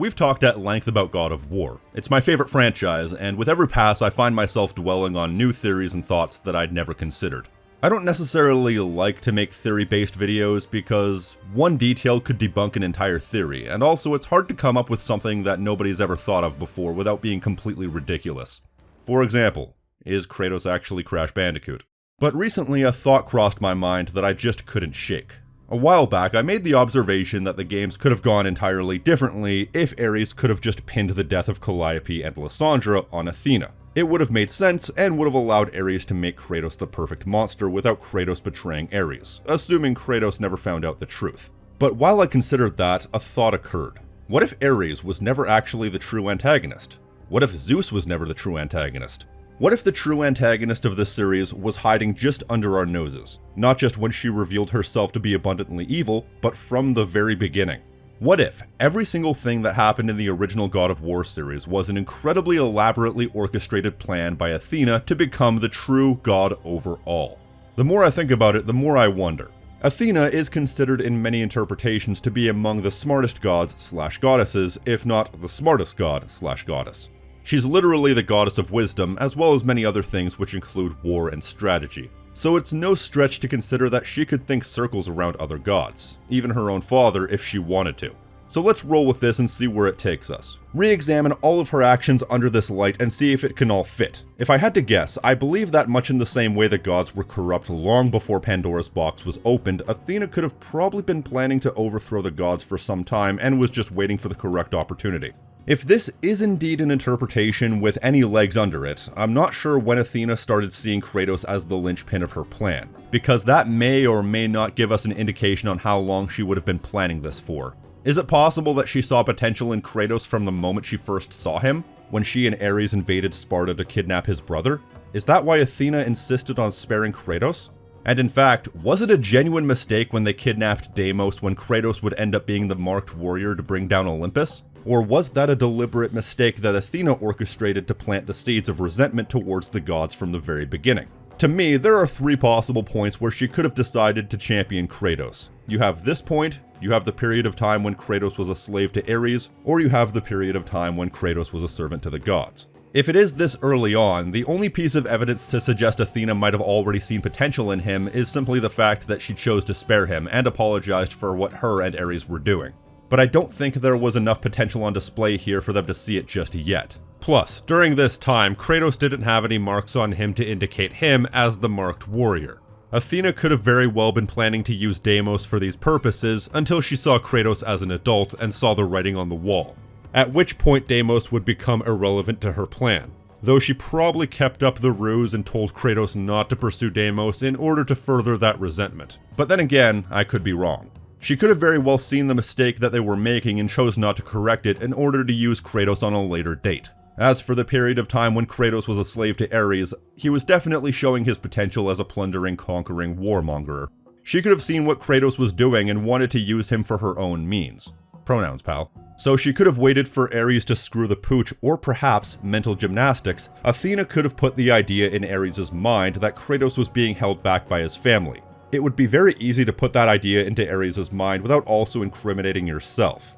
we've talked at length about God of War. It's my favorite franchise, and with every pass I find myself dwelling on new theories and thoughts that I'd never considered. I don't necessarily like to make theory-based videos because one detail could debunk an entire theory, and also it's hard to come up with something that nobody's ever thought of before without being completely ridiculous. For example, is Kratos actually Crash Bandicoot? But recently a thought crossed my mind that I just couldn't shake. A while back, I made the observation that the games could have gone entirely differently if Ares could have just pinned the death of Calliope and Lysandra on Athena. It would have made sense and would have allowed Ares to make Kratos the perfect monster without Kratos betraying Ares, assuming Kratos never found out the truth. But while I considered that, a thought occurred. What if Ares was never actually the true antagonist? What if Zeus was never the true antagonist? What if the true antagonist of this series was hiding just under our noses? Not just when she revealed herself to be abundantly evil, but from the very beginning. What if every single thing that happened in the original God of War series was an incredibly elaborately orchestrated plan by Athena to become the true god over all? The more I think about it, the more I wonder. Athena is considered in many interpretations to be among the smartest gods/goddesses, if not the smartest god/goddess. She's literally the goddess of wisdom, as well as many other things which include war and strategy. So it's no stretch to consider that she could think circles around other gods, even her own father if she wanted to. So let's roll with this and see where it takes us. Re-examine all of her actions under this light and see if it can all fit. If I had to guess, I believe that much in the same way the gods were corrupt long before Pandora's box was opened, Athena could have probably been planning to overthrow the gods for some time and was just waiting for the correct opportunity. If this is indeed an interpretation with any legs under it, I'm not sure when Athena started seeing Kratos as the linchpin of her plan, because that may or may not give us an indication on how long she would have been planning this for. Is it possible that she saw potential in Kratos from the moment she first saw him, when she and Ares invaded Sparta to kidnap his brother? Is that why Athena insisted on sparing Kratos? And in fact, was it a genuine mistake when they kidnapped Deimos when Kratos would end up being the marked warrior to bring down Olympus? Or was that a deliberate mistake that Athena orchestrated to plant the seeds of resentment towards the gods from the very beginning? To me, there are three possible points where she could have decided to champion Kratos. You have this point, you have the period of time when Kratos was a slave to Ares, or you have the period of time when Kratos was a servant to the gods. If it is this early on, the only piece of evidence to suggest Athena might have already seen potential in him is simply the fact that she chose to spare him and apologized for what her and Ares were doing. But I don't think there was enough potential on display here for them to see it just yet. Plus, during this time, Kratos didn't have any marks on him to indicate him as the marked warrior. Athena could have very well been planning to use Deimos for these purposes until she saw Kratos as an adult and saw the writing on the wall, at which point Deimos would become irrelevant to her plan, though she probably kept up the ruse and told Kratos not to pursue Deimos in order to further that resentment. But then again, I could be wrong. She could have very well seen the mistake that they were making and chose not to correct it in order to use Kratos on a later date. As for the period of time when Kratos was a slave to Ares, he was definitely showing his potential as a plundering, conquering warmonger. She could have seen what Kratos was doing and wanted to use him for her own means. Pronouns, pal. So she could have waited for Ares to screw the pooch, or perhaps, mental gymnastics, Athena could have put the idea in Ares' mind that Kratos was being held back by his family. It would be very easy to put that idea into Ares' mind without also incriminating yourself.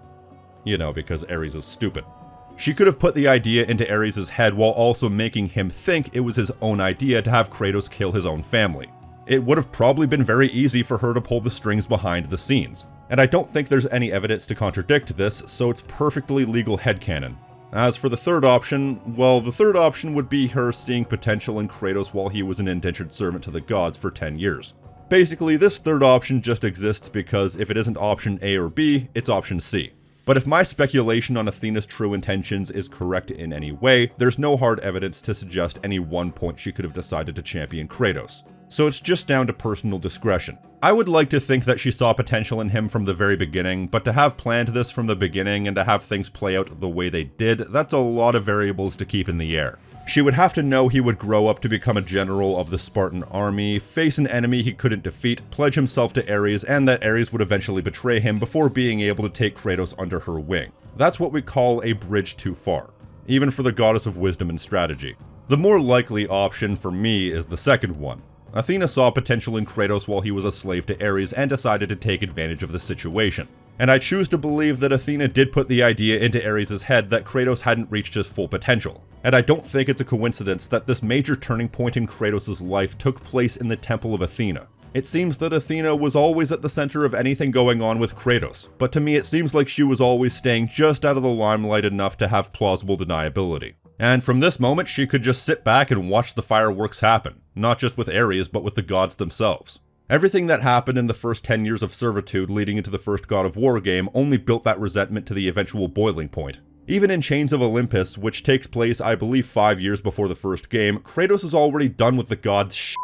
You know, because Ares is stupid. She could have put the idea into Ares' head while also making him think it was his own idea to have Kratos kill his own family. It would have probably been very easy for her to pull the strings behind the scenes. And I don't think there's any evidence to contradict this, so it's perfectly legal headcanon. As for the third option, well, the third option would be her seeing potential in Kratos while he was an indentured servant to the gods for 10 years. Basically, this third option just exists because if it isn't option A or B, it's option C. But if my speculation on Athena's true intentions is correct in any way, there's no hard evidence to suggest any one point she could have decided to champion Kratos. So it's just down to personal discretion. I would like to think that she saw potential in him from the very beginning, but to have planned this from the beginning and to have things play out the way they did, that's a lot of variables to keep in the air. She would have to know he would grow up to become a general of the Spartan army, face an enemy he couldn't defeat, pledge himself to Ares, and that Ares would eventually betray him before being able to take Kratos under her wing. That's what we call a bridge too far, even for the goddess of wisdom and strategy. The more likely option for me is the second one. Athena saw potential in Kratos while he was a slave to Ares and decided to take advantage of the situation. And I choose to believe that Athena did put the idea into Ares' head that Kratos hadn't reached his full potential. And I don't think it's a coincidence that this major turning point in Kratos' life took place in the Temple of Athena. It seems that Athena was always at the center of anything going on with Kratos, but to me it seems like she was always staying just out of the limelight enough to have plausible deniability. And from this moment she could just sit back and watch the fireworks happen, not just with Ares but with the gods themselves. Everything that happened in the first 10 years of servitude leading into the first God of War game only built that resentment to the eventual boiling point. Even in Chains of Olympus, which takes place I believe 5 years before the first game, Kratos is already done with the gods' shit.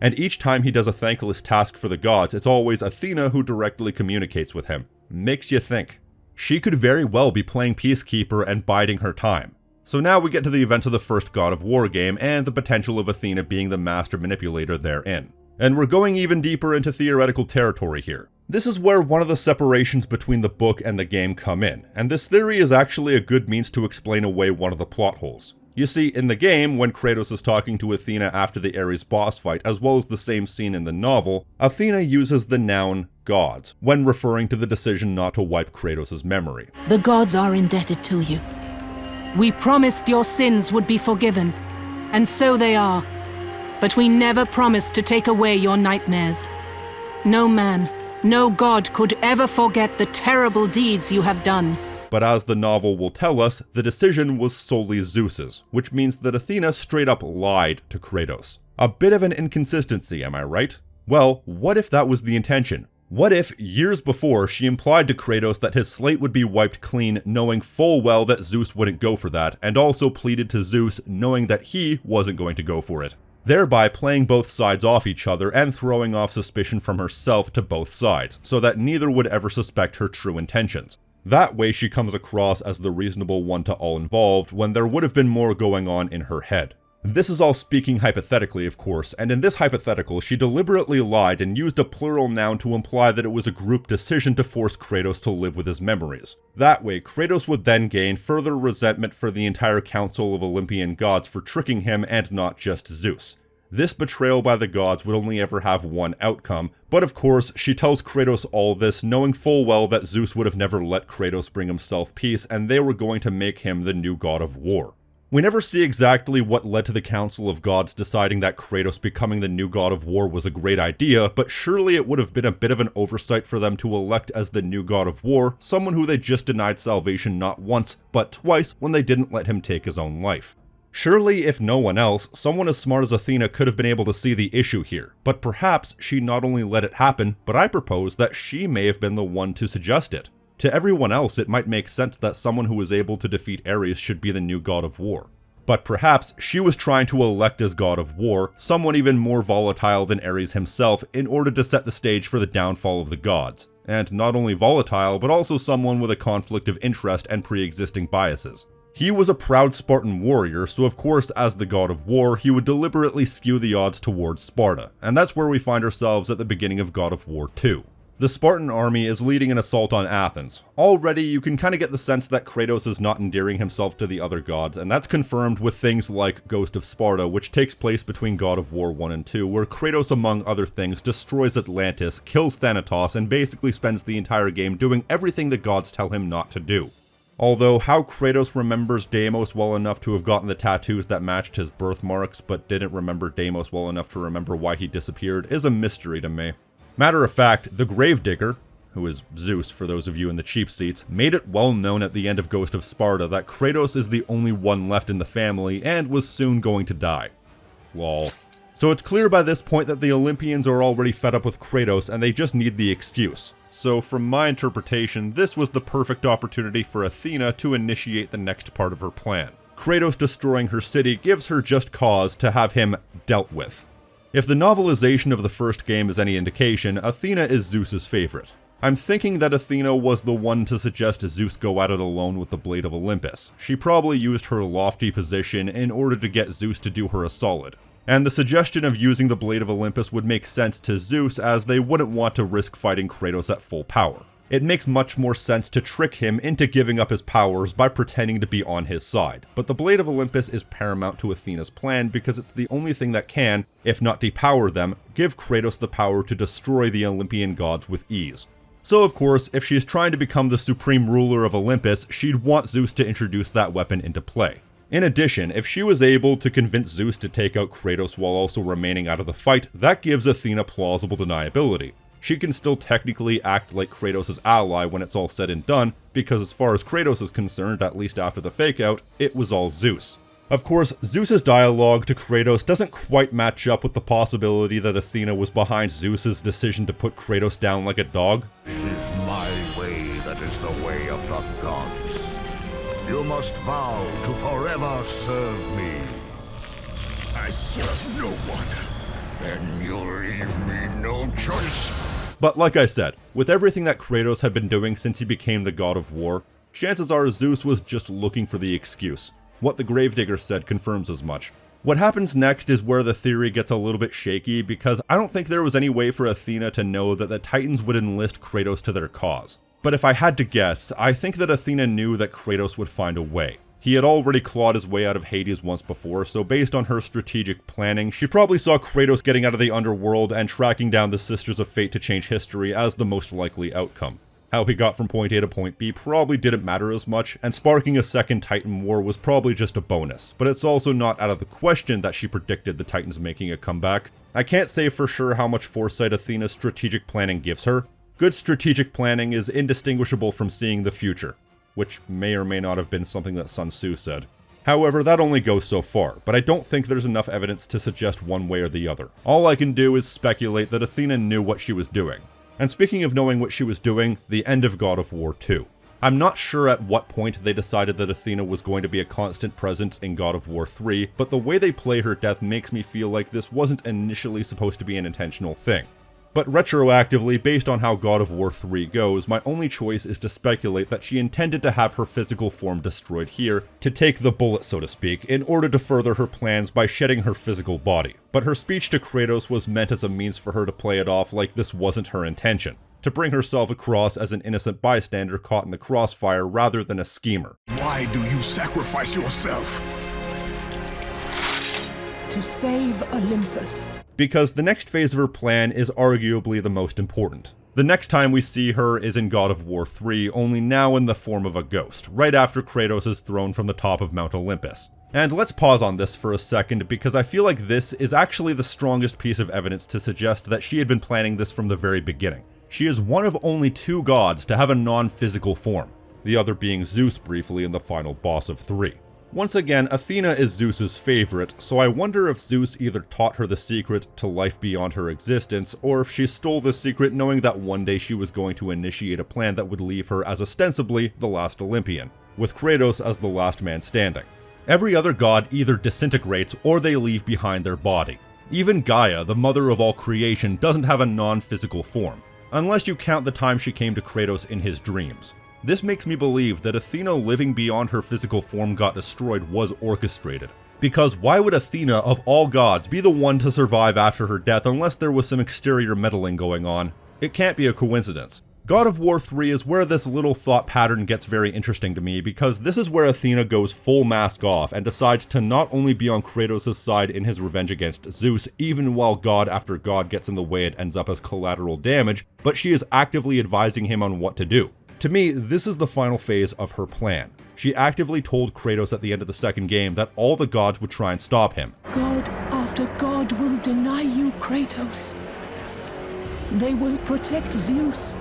And each time he does a thankless task for the gods, it's always Athena who directly communicates with him. Makes you think. She could very well be playing Peacekeeper and biding her time. So now we get to the events of the first God of War game and the potential of Athena being the master manipulator therein. And we're going even deeper into theoretical territory here. This is where one of the separations between the book and the game come in, and this theory is actually a good means to explain away one of the plot holes. You see, in the game, when Kratos is talking to Athena after the Ares boss fight, as well as the same scene in the novel, Athena uses the noun gods when referring to the decision not to wipe Kratos' memory. The gods are indebted to you. We promised your sins would be forgiven, and so they are. But we never promised to take away your nightmares. No man, no god could ever forget the terrible deeds you have done. But as the novel will tell us, the decision was solely Zeus's, which means that Athena straight up lied to Kratos. A bit of an inconsistency, am I right? Well, what if that was the intention? What if, years before, she implied to Kratos that his slate would be wiped clean, knowing full well that Zeus wouldn't go for that, and also pleaded to Zeus, knowing that he wasn't going to go for it, thereby playing both sides off each other and throwing off suspicion from herself to both sides, so that neither would ever suspect her true intentions. That way she comes across as the reasonable one to all involved when there would have been more going on in her head. This is all speaking hypothetically, of course, and in this hypothetical she deliberately lied and used a plural noun to imply that it was a group decision to force Kratos to live with his memories. That way, Kratos would then gain further resentment for the entire council of Olympian gods for tricking him and not just Zeus. This betrayal by the gods would only ever have one outcome, but of course, she tells Kratos all this knowing full well that Zeus would have never let Kratos bring himself peace and they were going to make him the new god of war. We never see exactly what led to the Council of Gods deciding that Kratos becoming the new god of war was a great idea, but surely it would have been a bit of an oversight for them to elect as the new god of war someone who they just denied salvation not once, but twice when they didn't let him take his own life. Surely, if no one else, someone as smart as Athena could have been able to see the issue here, but perhaps she not only let it happen, but I propose that she may have been the one to suggest it. To everyone else, it might make sense that someone who was able to defeat Ares should be the new god of war. But perhaps she was trying to elect as god of war someone even more volatile than Ares himself in order to set the stage for the downfall of the gods. And not only volatile, but also someone with a conflict of interest and pre-existing biases. He was a proud Spartan warrior, so of course as the god of war, he would deliberately skew the odds towards Sparta, and that's where we find ourselves at the beginning of God of War 2. The Spartan army is leading an assault on Athens. Already you can kind of get the sense that Kratos is not endearing himself to the other gods, and that's confirmed with things like Ghost of Sparta, which takes place between God of War 1 and 2, where Kratos among other things destroys Atlantis, kills Thanatos, and basically spends the entire game doing everything the gods tell him not to do. Although how Kratos remembers Deimos well enough to have gotten the tattoos that matched his birthmarks, but didn't remember Deimos well enough to remember why he disappeared, is a mystery to me. Matter of fact, the Gravedigger, who is Zeus for those of you in the cheap seats, made it well known at the end of Ghost of Sparta that Kratos is the only one left in the family and was soon going to die. Lol. So it's clear by this point that the Olympians are already fed up with Kratos and they just need the excuse. So from my interpretation, this was the perfect opportunity for Athena to initiate the next part of her plan. Kratos destroying her city gives her just cause to have him dealt with. If the novelization of the first game is any indication, Athena is Zeus's favorite. I'm thinking that Athena was the one to suggest Zeus go at it alone with the Blade of Olympus. She probably used her lofty position in order to get Zeus to do her a solid. And the suggestion of using the Blade of Olympus would make sense to Zeus as they wouldn't want to risk fighting Kratos at full power. It makes much more sense to trick him into giving up his powers by pretending to be on his side. But the Blade of Olympus is paramount to Athena's plan because it's the only thing that can, if not depower them, give Kratos the power to destroy the Olympian gods with ease. So of course, if she's trying to become the supreme ruler of Olympus, she'd want Zeus to introduce that weapon into play. In addition, if she was able to convince Zeus to take out Kratos while also remaining out of the fight, that gives Athena plausible deniability. She can still technically act like Kratos' ally when it's all said and done, because as far as Kratos is concerned, at least after the fake-out, it was all Zeus. Of course, Zeus's dialogue to Kratos doesn't quite match up with the possibility that Athena was behind Zeus's decision to put Kratos down like a dog. It is my way that is the way of the gods. You must vow to forever serve me. I serve no one. Then you'll leave me no choice. But like I said, with everything that Kratos had been doing since he became the God of War, chances are Zeus was just looking for the excuse. What the Gravedigger said confirms as much. What happens next is where the theory gets a little bit shaky, because I don't think there was any way for Athena to know that the Titans would enlist Kratos to their cause. But if I had to guess, I think that Athena knew that Kratos would find a way. He had already clawed his way out of Hades once before, so based on her strategic planning, she probably saw Kratos getting out of the underworld and tracking down the Sisters of Fate to change history as the most likely outcome. How he got from point A to point B probably didn't matter as much, and sparking a second Titan War was probably just a bonus, but it's also not out of the question that she predicted the Titans making a comeback. I can't say for sure how much foresight Athena's strategic planning gives her. Good strategic planning is indistinguishable from seeing the future, which may or may not have been something that Sun Tzu said. However, that only goes so far, but I don't think there's enough evidence to suggest one way or the other. All I can do is speculate that Athena knew what she was doing. And speaking of knowing what she was doing, the end of God of War 2. I'm not sure at what point they decided that Athena was going to be a constant presence in God of War 3, but the way they play her death makes me feel like this wasn't initially supposed to be an intentional thing. But retroactively, based on how God of War 3 goes, my only choice is to speculate that she intended to have her physical form destroyed here, to take the bullet so to speak, in order to further her plans by shedding her physical body. But her speech to Kratos was meant as a means for her to play it off like this wasn't her intention, to bring herself across as an innocent bystander caught in the crossfire rather than a schemer. Why do you sacrifice yourself? To save Olympus. Because the next phase of her plan is arguably the most important. The next time we see her is in God of War 3, only now in the form of a ghost, right after Kratos is thrown from the top of Mount Olympus. And let's pause on this for a second, because I feel like this is actually the strongest piece of evidence to suggest that she had been planning this from the very beginning. She is one of only two gods to have a non-physical form, the other being Zeus briefly in the final boss of 3. Once again, Athena is Zeus's favorite, so I wonder if Zeus either taught her the secret to life beyond her existence, or if she stole the secret knowing that one day she was going to initiate a plan that would leave her as ostensibly the last Olympian, with Kratos as the last man standing. Every other god either disintegrates or they leave behind their body. Even Gaia, the mother of all creation, doesn't have a non-physical form, unless you count the time she came to Kratos in his dreams. This makes me believe that Athena living beyond her physical form got destroyed was orchestrated. Because why would Athena, of all gods, be the one to survive after her death unless there was some exterior meddling going on? It can't be a coincidence. God of War 3 is where this little thought pattern gets very interesting to me, because this is where Athena goes full mask off and decides to not only be on Kratos' side in his revenge against Zeus, even while god after god gets in the way and ends up as collateral damage, but she is actively advising him on what to do. To me, this is the final phase of her plan. She actively told Kratos at the end of the second game that all the gods would try and stop him. God after God will deny you, Kratos. They will protect Zeus.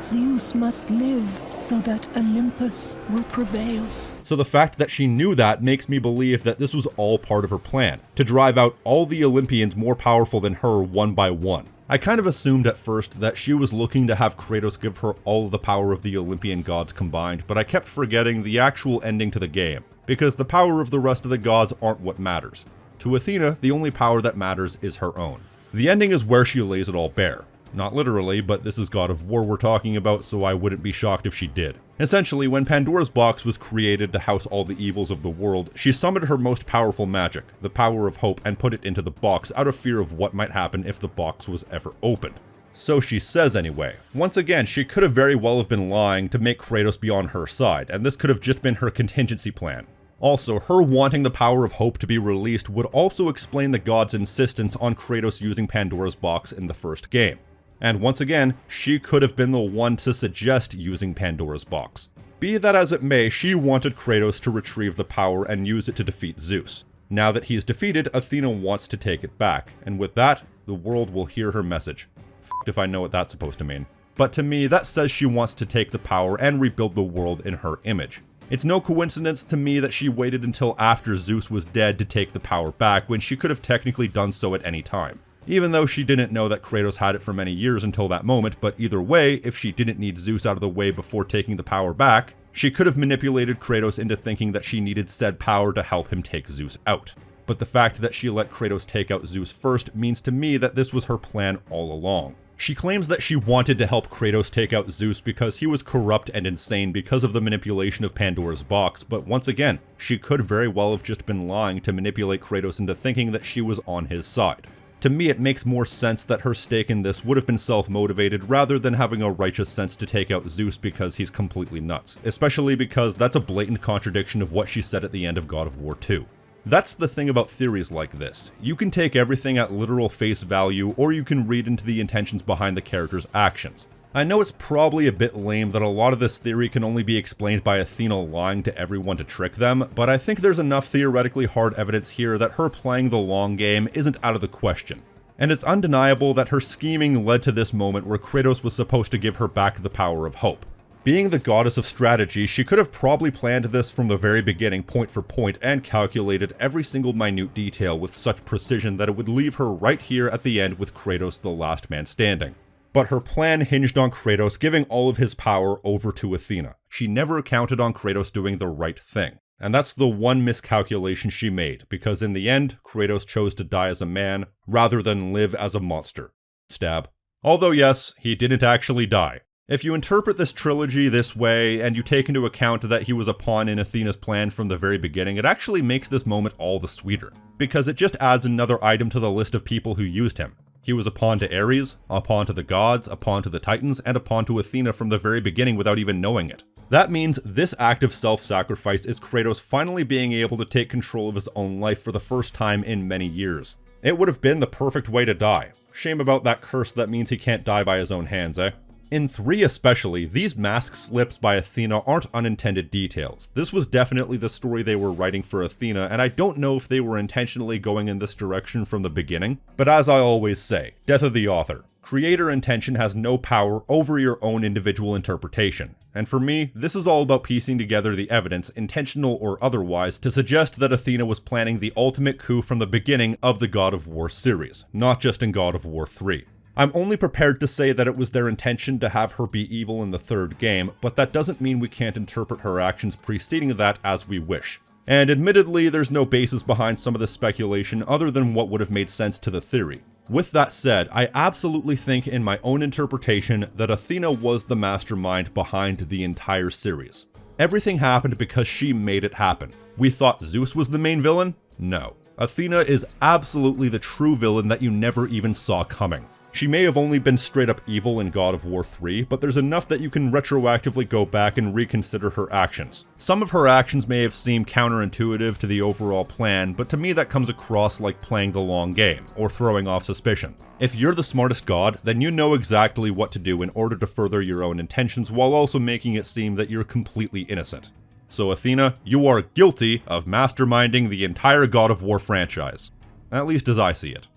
Zeus must live so that Olympus will prevail. So the fact that she knew that makes me believe that this was all part of her plan, to drive out all the Olympians more powerful than her one by one. I kind of assumed at first that she was looking to have Kratos give her all of the power of the Olympian gods combined, but I kept forgetting the actual ending to the game, because the power of the rest of the gods aren't what matters. To Athena, the only power that matters is her own. The ending is where she lays it all bare. Not literally, but this is God of War we're talking about, so I wouldn't be shocked if she did. Essentially, when Pandora's box was created to house all the evils of the world, she summoned her most powerful magic, the power of hope, and put it into the box out of fear of what might happen if the box was ever opened. So she says anyway. Once again, she could have very well have been lying to make Kratos be on her side, and this could have just been her contingency plan. Also, her wanting the power of hope to be released would also explain the gods' insistence on Kratos using Pandora's box in the first game. And once again, she could have been the one to suggest using Pandora's box. Be that as it may, she wanted Kratos to retrieve the power and use it to defeat Zeus. Now that he's defeated, Athena wants to take it back, and with that, the world will hear her message. F***ed if I know what that's supposed to mean. But to me, that says she wants to take the power and rebuild the world in her image. It's no coincidence to me that she waited until after Zeus was dead to take the power back, when she could have technically done so at any time. Even though she didn't know that Kratos had it for many years until that moment, but either way, if she didn't need Zeus out of the way before taking the power back, she could have manipulated Kratos into thinking that she needed said power to help him take Zeus out. But the fact that she let Kratos take out Zeus first means to me that this was her plan all along. She claims that she wanted to help Kratos take out Zeus because he was corrupt and insane because of the manipulation of Pandora's box, but once again, she could very well have just been lying to manipulate Kratos into thinking that she was on his side. To me, it makes more sense that her stake in this would have been self-motivated rather than having a righteous sense to take out Zeus because he's completely nuts, especially because that's a blatant contradiction of what she said at the end of God of War 2. That's the thing about theories like this. You can take everything at literal face value, or you can read into the intentions behind the character's actions. I know it's probably a bit lame that a lot of this theory can only be explained by Athena lying to everyone to trick them, but I think there's enough theoretically hard evidence here that her playing the long game isn't out of the question. And it's undeniable that her scheming led to this moment where Kratos was supposed to give her back the power of hope. Being the goddess of strategy, she could have probably planned this from the very beginning point for point and calculated every single minute detail with such precision that it would leave her right here at the end with Kratos the last man standing. But her plan hinged on Kratos giving all of his power over to Athena. She never counted on Kratos doing the right thing. And that's the one miscalculation she made, because in the end, Kratos chose to die as a man rather than live as a monster. Stab. Although yes, he didn't actually die. If you interpret this trilogy this way, and you take into account that he was a pawn in Athena's plan from the very beginning, it actually makes this moment all the sweeter, because it just adds another item to the list of people who used him. He was a pawn to Ares, a pawn to the gods, a pawn to the Titans, and a pawn to Athena from the very beginning without even knowing it. That means this act of self-sacrifice is Kratos finally being able to take control of his own life for the first time in many years. It would have been the perfect way to die. Shame about that curse that means he can't die by his own hands, eh? In 3 especially, these mask slips by Athena aren't unintended details. This was definitely the story they were writing for Athena, and I don't know if they were intentionally going in this direction from the beginning, but as I always say, death of the author. Creator intention has no power over your own individual interpretation. And for me, this is all about piecing together the evidence, intentional or otherwise, to suggest that Athena was planning the ultimate coup from the beginning of the God of War series, not just in God of War 3. I'm only prepared to say that it was their intention to have her be evil in the 3rd game, but that doesn't mean we can't interpret her actions preceding that as we wish. And admittedly, there's no basis behind some of this speculation other than what would have made sense to the theory. With that said, I absolutely think in my own interpretation that Athena was the mastermind behind the entire series. Everything happened because she made it happen. We thought Zeus was the main villain? No. Athena is absolutely the true villain that you never even saw coming. She may have only been straight up evil in God of War 3, but there's enough that you can retroactively go back and reconsider her actions. Some of her actions may have seemed counterintuitive to the overall plan, but to me that comes across like playing the long game, or throwing off suspicion. If you're the smartest god, then you know exactly what to do in order to further your own intentions while also making it seem that you're completely innocent. So Athena, you are guilty of masterminding the entire God of War franchise. At least as I see it.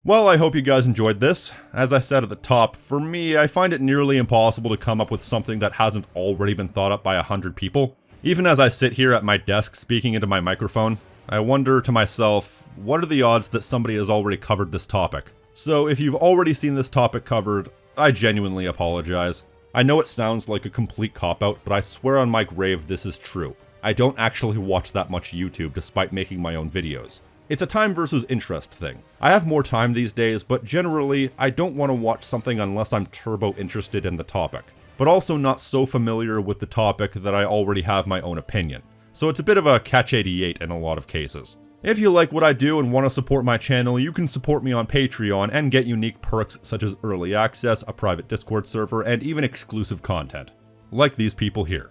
Well, I hope you guys enjoyed this. As I said at the top, for me, I find it nearly impossible to come up with something that hasn't already been thought up by 100 people. Even as I sit here at my desk speaking into my microphone, I wonder to myself, what are the odds that somebody has already covered this topic? So if you've already seen this topic covered, I genuinely apologize. I know it sounds like a complete cop-out, but I swear on my grave this is true. I don't actually watch that much YouTube despite making my own videos. It's a time versus interest thing. I have more time these days, but generally, I don't want to watch something unless I'm turbo interested in the topic, but also not so familiar with the topic that I already have my own opinion. So it's a bit of a catch-88 in a lot of cases. If you like what I do and want to support my channel, you can support me on Patreon and get unique perks such as early access, a private Discord server, and even exclusive content. Like these people here.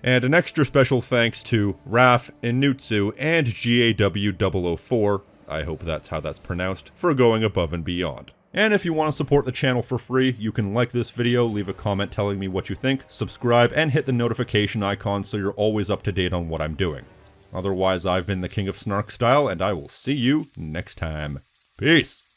And an extra special thanks to Raaf, Inutsu, and GAW004, I hope that's how that's pronounced, for going above and beyond. And if you want to support the channel for free, you can like this video, leave a comment telling me what you think, subscribe, and hit the notification icon so you're always up to date on what I'm doing. Otherwise, I've been the King of Snark Style, and I will see you next time. Peace!